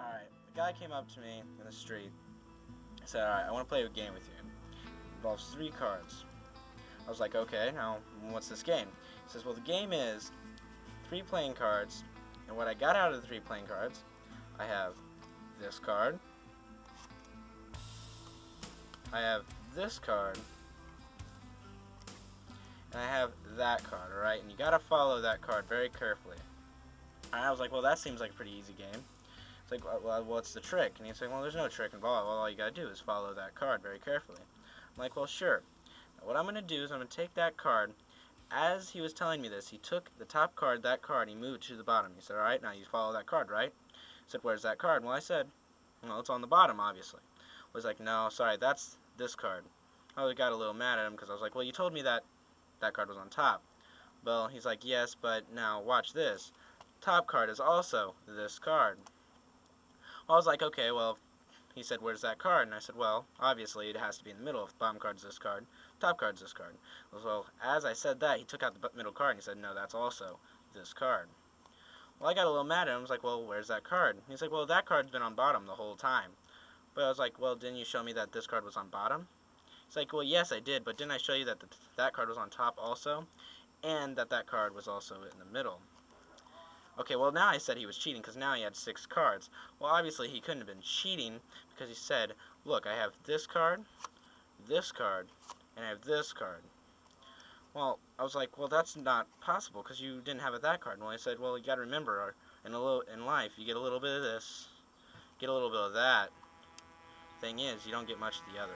Alright, the guy came up to me in the street. I said, alright, I want to play a game with you. It involves 3 cards. I was like, okay, now what's this game? He says, well, the game is 3 playing cards, and what I got out of the 3 playing cards, I have this card, I have this card, and I have that card, alright? And you gotta follow that card very carefully. And I was like, well, that seems like a pretty easy game. It's like, well, what's the trick? And he's like, well, there's no trick involved. Well, all you gotta do is follow that card very carefully. I'm like, well, sure. Now, what I'm gonna do is I'm gonna take that card. As he was telling me this, he took the top card, that card, and he moved it to the bottom. He said, alright, now you follow that card, right? I said, where's that card? Well, I said, well, it's on the bottom, obviously. I was like, no, sorry, that's this card. I got a little mad at him because I was like, well, you told me that that card was on top. Well, he's like, yes, but now watch this. Top card is also this card. Well, I was like, okay, well, he said, where's that card? And I said, well, obviously it has to be in the middle. If the bottom card's this card, top card's this card. Well, as I said that, he took out the middle card and he said, no, that's also this card. Well, I got a little mad at him. I was like, well, where's that card? He's like, well, that card's been on bottom the whole time. But I was like, well, didn't you show me that this card was on bottom? He's like, well, yes, I did, but didn't I show you that that card was on top also? And that that card was also in the middle. Okay, well, now I said he was cheating because now he had 6 cards. Well, obviously he couldn't have been cheating because he said, look, I have this card, and I have this card. Well, I was like, well, that's not possible because you didn't have that card. Well, I said, well, you got to remember, in life, you get a little bit of this, get a little bit of that. Thing is, you don't get much of the other.